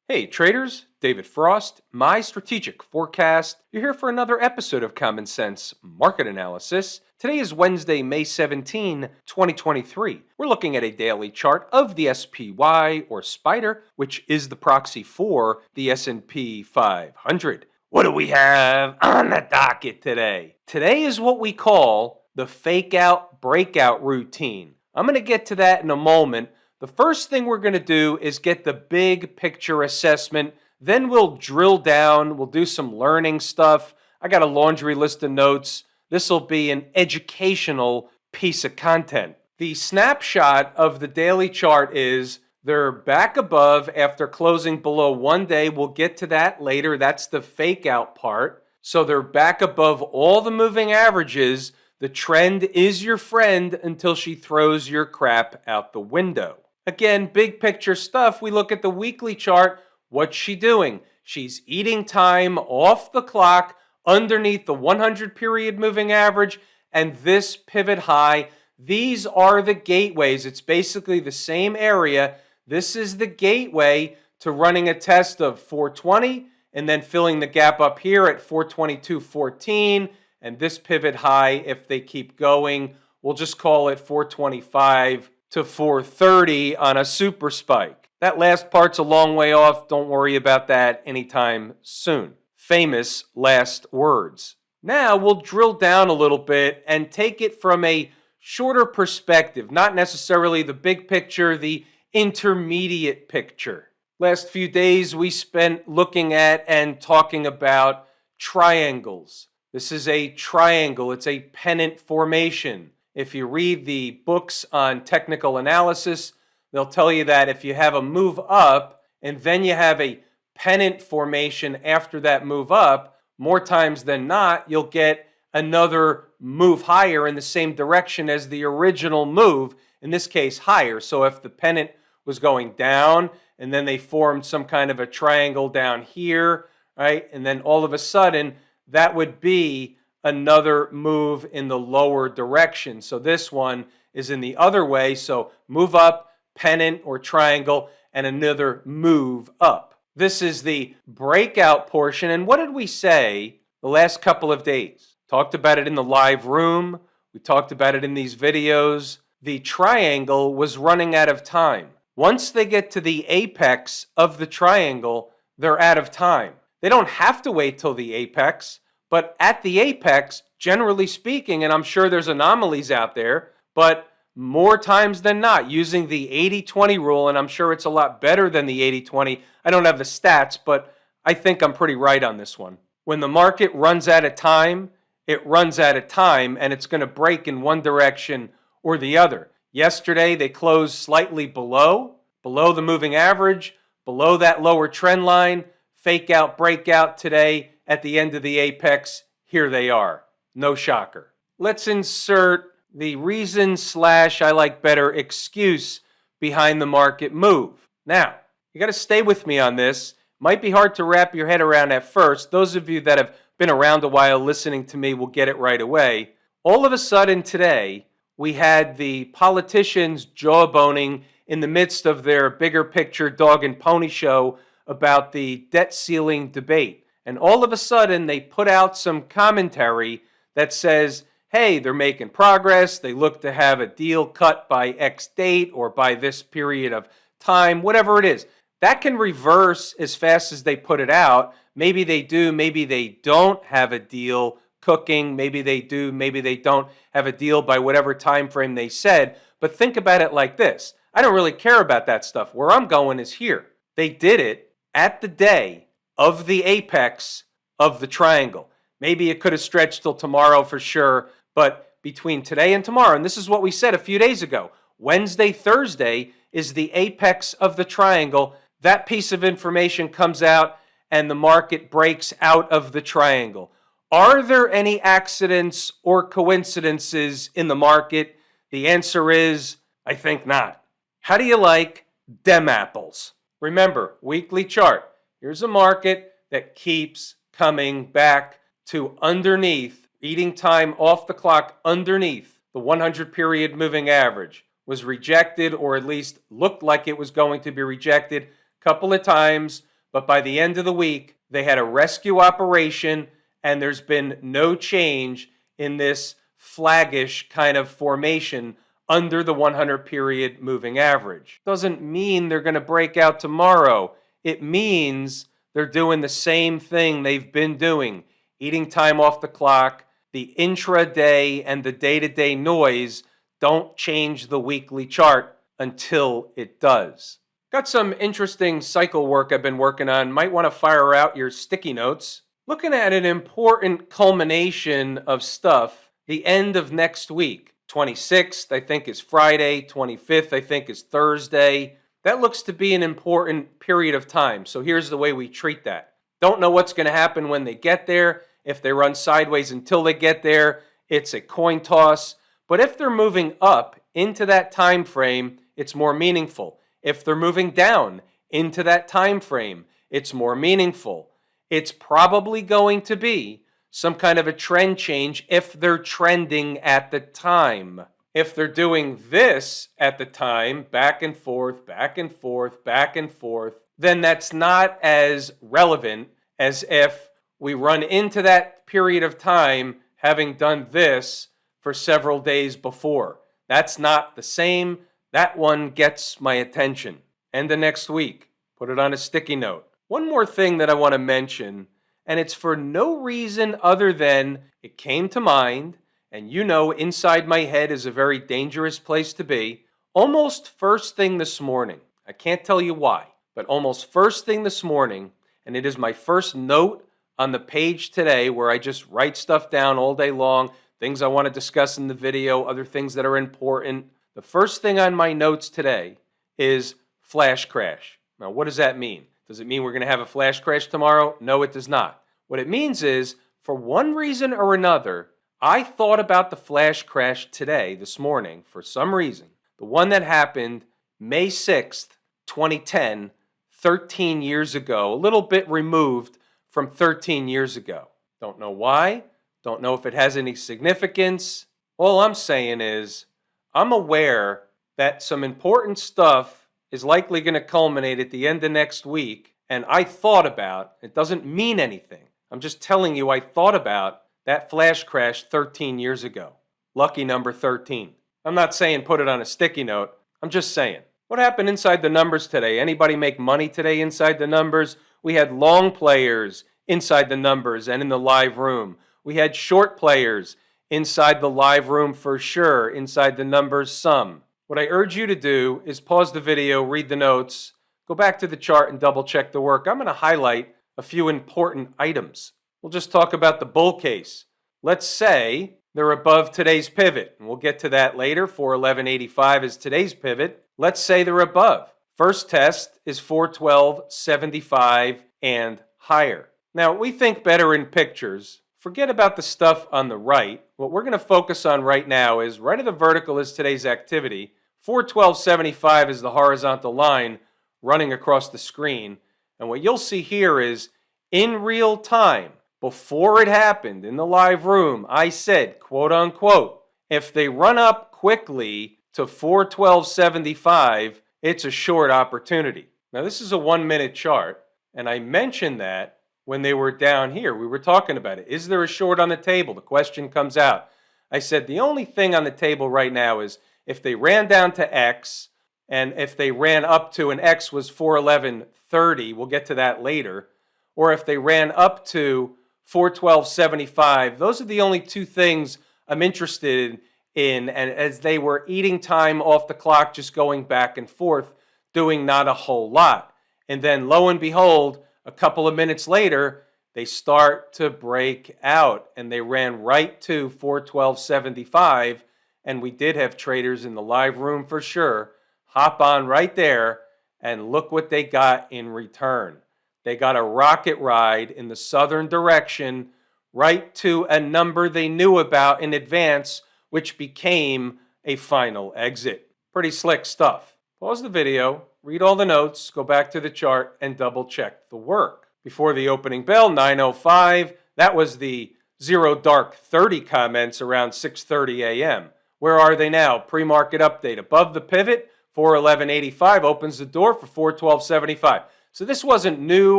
Hey traders, David Frost, my strategic forecast. You're here for another episode of Common Sense Market Analysis. Today is Wednesday, May 17, 2023. We're looking at a daily chart of the SPY or Spider, which is the proxy for the S&P 500. What do we have on the docket today? Today is what we call the fake out breakout routine. I'm going to get to that in a moment. The first thing we're going to do is get the big picture assessment. Then we'll drill down. We'll do some learning stuff. I got a laundry list of notes. This will be an educational piece of content. The snapshot of the daily chart is they're back above after closing below 1 day. We'll get to that later. That's the fake out part. So they're back above all the moving averages. The trend is your friend until she throws your crap out the window. Again, big picture stuff. We look at the weekly chart. What's she doing? She's eating time off the clock underneath the 100 period moving average and this pivot high. These are the gateways. It's basically the same area. This is the gateway to running a test of 420 and then filling the gap up here at 422.14. And this pivot high, if they keep going, we'll just call it 425 to 430 on a super spike. That last part's a long way off. Don't worry about that anytime soon. Famous last words. Now we'll drill down a little bit and take it from a shorter perspective, not necessarily the big picture, the intermediate picture. Last few days we spent looking at and talking about triangles. This is a triangle. It's a pennant formation. If you read the books on technical analysis, they'll tell you that if you have a move up and then you have a pennant formation after that move up, more times than not, you'll get another move higher in the same direction as the original move, in this case higher. So if the pennant was going down and then they formed some kind of a triangle down here, right? And then all of a sudden, that would be another move in the lower direction. So this one is in the other way. So move up, pennant or triangle, and another move up. This is the breakout portion. And what did we say the last couple of days? Talked about it in the live room. We talked about it in these videos. The triangle was running out of time. Once they get to the apex of the triangle, they're out of time. They don't have to wait till the apex. But at the apex, generally speaking, and I'm sure there's anomalies out there, but more times than not, using the 80-20 rule, and I'm sure it's a lot better than the 80-20. I don't have the stats, but I think I'm pretty right on this one. When the market runs out of time, it runs out of time, and it's going to break in one direction or the other. Yesterday, they closed slightly below the moving average, below that lower trend line, fake out, breakout today. At the end of the apex, here they are. No shocker. Let's insert the reason / I like better excuse behind the market move. Now, you got to stay with me on this. Might be hard to wrap your head around at first. Those of you that have been around a while listening to me will get it right away. All of a sudden today, we had the politicians jawboning in the midst of their bigger picture dog and pony show about the debt ceiling debate. And all of a sudden, they put out some commentary that says, hey, they're making progress. They look to have a deal cut by X date or by this period of time, whatever it is. That can reverse as fast as they put it out. Maybe they do, maybe they don't have a deal cooking. Maybe they do, maybe they don't have a deal by whatever time frame they said. But think about it like this. I don't really care about that stuff. Where I'm going is here. They did it at the day of the apex of the triangle. Maybe it could have stretched till tomorrow for sure, but between today and tomorrow, and this is what we said a few days ago, Wednesday, Thursday is the apex of the triangle. That piece of information comes out and the market breaks out of the triangle. Are there any accidents or coincidences in the market? The answer is, I think not. How do you like dem apples? Remember, weekly chart. Here's a market that keeps coming back to underneath, eating time off the clock underneath the 100 period moving average. Was rejected, or at least looked like it was going to be rejected a couple of times, But by the end of the week, they had a rescue operation, and there's been no change in this flaggish kind of formation under the 100 period moving average. Doesn't mean they're going to break out tomorrow. It means they're doing the same thing they've been doing, eating time off the clock. The intraday and the day-to-day noise don't change the weekly chart until it does. Got some interesting cycle work I've been working on. Might want to fire out your sticky notes. Looking at an important culmination of stuff, the end of next week. 26th, I think, is Friday. 25th, I think, is Thursday. That looks to be an important period of time. So here's the way we treat that. Don't know what's going to happen when they get there. If they run sideways until they get there, it's a coin toss. But if they're moving up into that time frame, it's more meaningful. If they're moving down into that time frame, it's more meaningful. It's probably going to be some kind of a trend change if they're trending at the time. If they're doing this at the time, back and forth, back and forth, back and forth, then that's not as relevant as if we run into that period of time having done this for several days before. That's not the same. That one gets my attention. End of next week. Put it on a sticky note. One more thing that I want to mention, and it's for no reason other than it came to mind, and you know inside my head is a very dangerous place to be. Almost first thing this morning, I can't tell you why, but almost first thing this morning, and it is my first note on the page today where I just write stuff down all day long, things I want to discuss in the video, other things that are important. The first thing on my notes today is flash crash. Now, what does that mean? Does it mean we're going to have a flash crash tomorrow? No, it does not. What it means is, for one reason or another, I thought about the flash crash today, this morning, for some reason. The one that happened May 6th, 2010, 13 years ago, a little bit removed from 13 years ago. Don't know why. Don't know if it has any significance. All I'm saying is, I'm aware that some important stuff is likely going to culminate at the end of next week, and I thought about, it doesn't mean anything. I'm just telling you I thought about that flash crash 13 years ago. Lucky number 13. I'm not saying put it on a sticky note. I'm just saying. What happened inside the numbers today? Anybody make money today inside the numbers? We had long players inside the numbers and in the live room. We had short players inside the live room for sure, inside the numbers some. What I urge you to do is pause the video, read the notes, go back to the chart and double check the work. I'm going to highlight a few important items. We'll just talk about the bull case. Let's say they're above today's pivot, and we'll get to that later. 411.85 is today's pivot. Let's say they're above. First test is 412.75 and higher. Now, we think better in pictures. Forget about the stuff on the right. What we're going to focus on right now is right of the vertical is today's activity. 412.75 is the horizontal line running across the screen. And what you'll see here is in real time, before it happened in the live room, I said, quote unquote, if they run up quickly to 412.75, it's a short opportunity. Now, this is a 1 minute chart, and I mentioned that when they were down here. We were talking about it. Is there a short on the table? The question comes out. I said the only thing on the table right now is if they ran down to X, and if they ran up to, and X was 411.30, we'll get to that later, or if they ran up to 412.75, those are the only two things I'm interested in, and as they were eating time off the clock, just going back and forth, doing not a whole lot. And then lo and behold, a couple of minutes later, they start to break out, and they ran right to 412.75, and we did have traders in the live room for sure hop on right there, and look what they got in return. They got a rocket ride in the southern direction right to a number they knew about in advance, which became a final exit. Pretty slick stuff. Pause the video, read all the notes, go back to the chart, and double check the work. Before the opening bell, 9:05, that was the zero dark 30 comments around 6:30 a.m. Where are they now? Pre-market update. Above the pivot, 411.85 opens the door for 412.75. So this wasn't new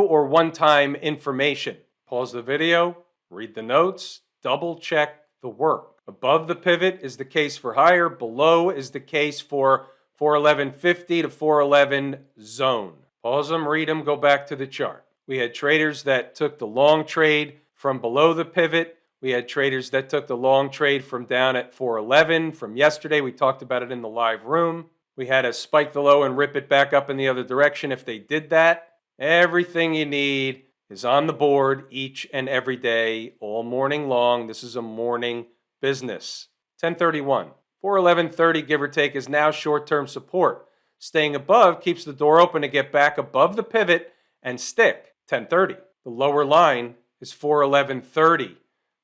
or one-time information. Pause the video, read the notes, double check the work. Above the pivot is the case for higher, below is the case for 411.50 to 411 zone. Pause them, read them, go back to the chart. We had traders that took the long trade from below the pivot. We had traders that took the long trade from down at 411 from yesterday. We talked about it in the live room. We had a spike the low and rip it back up in the other direction. If they did that, everything you need is on the board each and every day, all morning long. This is a morning business. 1031. 411.30, give or take, is now short-term support. Staying above keeps the door open to get back above the pivot and stick. 1030. The lower line is 411.30.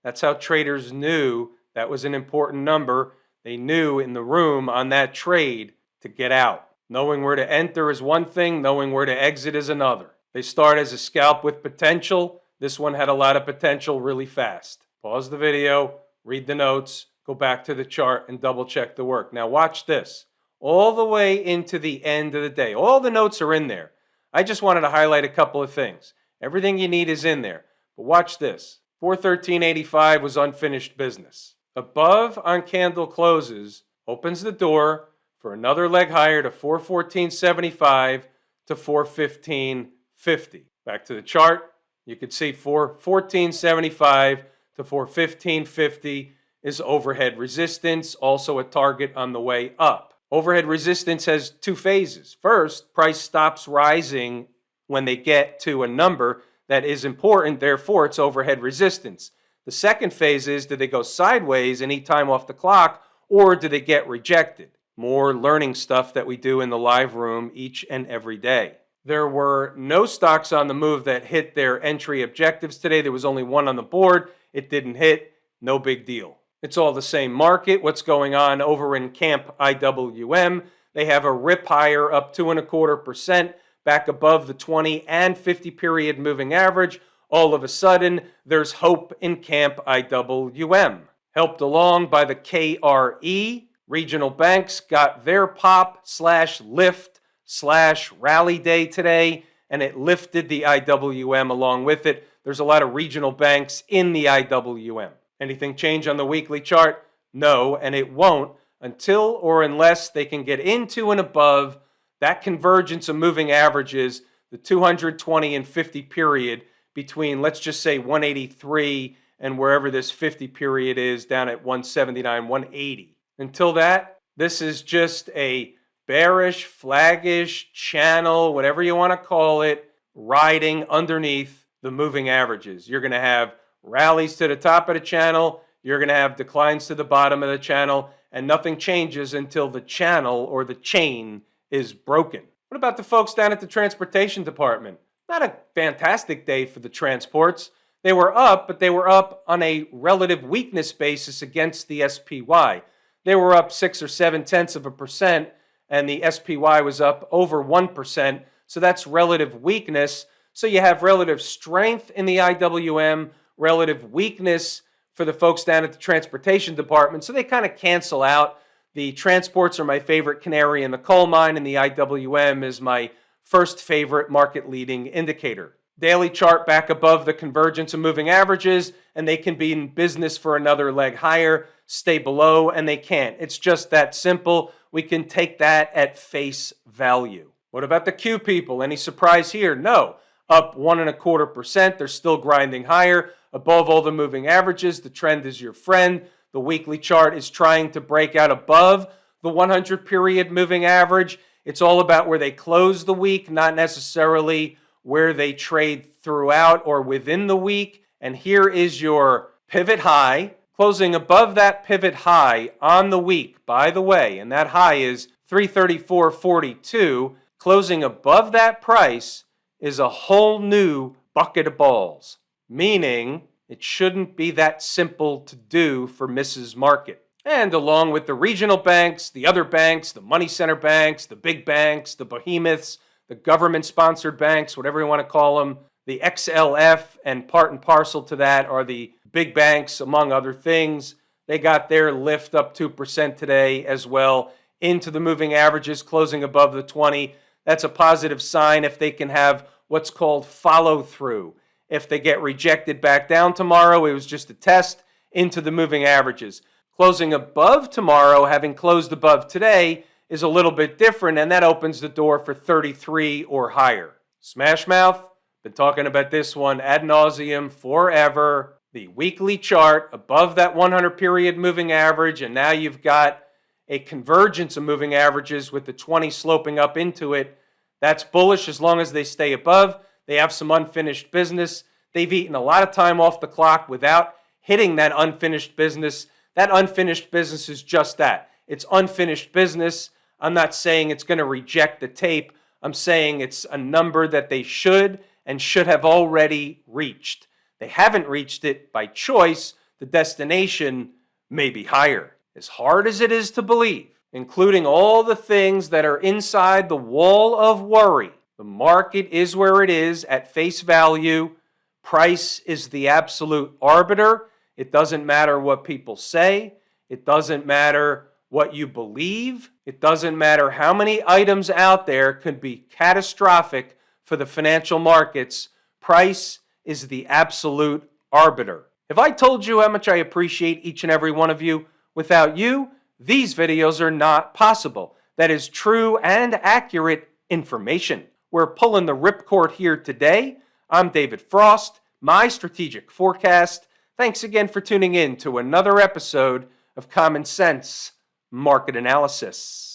That's how traders knew that was an important number. They knew in the room on that trade to get out. Knowing where to enter is one thing, knowing where to exit is another. They start as a scalp with potential. This one had a lot of potential really fast. Pause the video, read the notes, go back to the chart and double check the work. Now watch this. All the way into the end of the day. All the notes are in there. I just wanted to highlight a couple of things. Everything you need is in there. But watch this. 413.85 was unfinished business. Above on candle closes, opens the door for another leg higher to 414.75 to 415.50. Back to the chart, you can see 414.75 to 415.50 is overhead resistance, also a target on the way up. Overhead resistance has two phases. First, price stops rising when they get to a number that is important, therefore it's overhead resistance. The second phase is, do they go sideways any time off the clock, or do they get rejected? More learning stuff that we do in the live room each and every day. There were no stocks on the move that hit their entry objectives today. There was only one on the board. It didn't hit. No big deal. It's all the same market. What's going on over in Camp IWM? They have a rip higher up 2.25%. Back above the 20 and 50 period moving average. All of a sudden, there's hope in Camp IWM. Helped along by the KRE, regional banks got their pop/lift/rally day today, and it lifted the IWM along with it. There's a lot of regional banks in the IWM. Anything change on the weekly chart? No, and it won't until or unless they can get into and above that convergence of moving averages, the 220 and 50 period between, let's just say, 183 and wherever this 50 period is down at 179, 180. Until that, this is just a bearish, flaggish channel, whatever you want to call it, riding underneath the moving averages. You're going to have rallies to the top of the channel. You're going to have declines to the bottom of the channel, and nothing changes until the channel or the chain is broken. What about the folks down at the transportation department? Not a fantastic day for the transports. They were up, but they were up on a relative weakness basis against the SPY. They were up 6 or 0.7%, and the SPY was up over 1%. So that's relative weakness. So you have relative strength in the IWM, relative weakness for the folks down at the transportation department. So they kind of cancel out. The transports are my favorite canary in the coal mine, and the IWM is my first favorite market leading indicator. Daily chart back above the convergence of moving averages, and they can be in business for another leg higher, stay below, and they can't. It's just that simple. We can take that at face value. What about the Q people? Any surprise here? No. Up 1.25%. They're still grinding higher. Above all the moving averages, the trend is your friend. The weekly chart is trying to break out above the 100 period moving average. It's all about where they close the week, not necessarily where they trade throughout or within the week. And here is your pivot high, closing above that pivot high on the week, by the way, and that high is 334.42. Closing above that price is a whole new bucket of balls, meaning it shouldn't be that simple to do for Mrs. Market. And along with the regional banks, the other banks, the money center banks, the big banks, the behemoths, the government-sponsored banks, whatever you want to call them, the XLF, and part and parcel to that are the big banks, among other things. They got their lift up 2% today as well into the moving averages, closing above the 20. That's a positive sign if they can have what's called follow through. If they get rejected back down tomorrow, it was just a test into the moving averages. Closing above tomorrow, having closed above today, is a little bit different, and that opens the door for 33 or higher. Smash Mouth, been talking about this one ad nauseum forever. The weekly chart above that 100 period moving average, and now you've got a convergence of moving averages with the 20 sloping up into it. That's bullish as long as they stay above. They have some unfinished business. They've eaten a lot of time off the clock without hitting that unfinished business. That unfinished business is just that. It's unfinished business. I'm not saying it's going to reject the tape. I'm saying it's a number that they should and should have already reached. They haven't reached it by choice. The destination may be higher. As hard as it is to believe, including all the things that are inside the wall of worry, the market is where it is at face value. Price is the absolute arbiter. It doesn't matter what people say. It doesn't matter what you believe. It doesn't matter how many items out there could be catastrophic for the financial markets. Price is the absolute arbiter. If I told you how much I appreciate each and every one of you, without you, these videos are not possible. That is true and accurate information. We're pulling the ripcord here today. I'm David Frost, my strategic forecast. Thanks again for tuning in to another episode of Common Sense Market Analysis.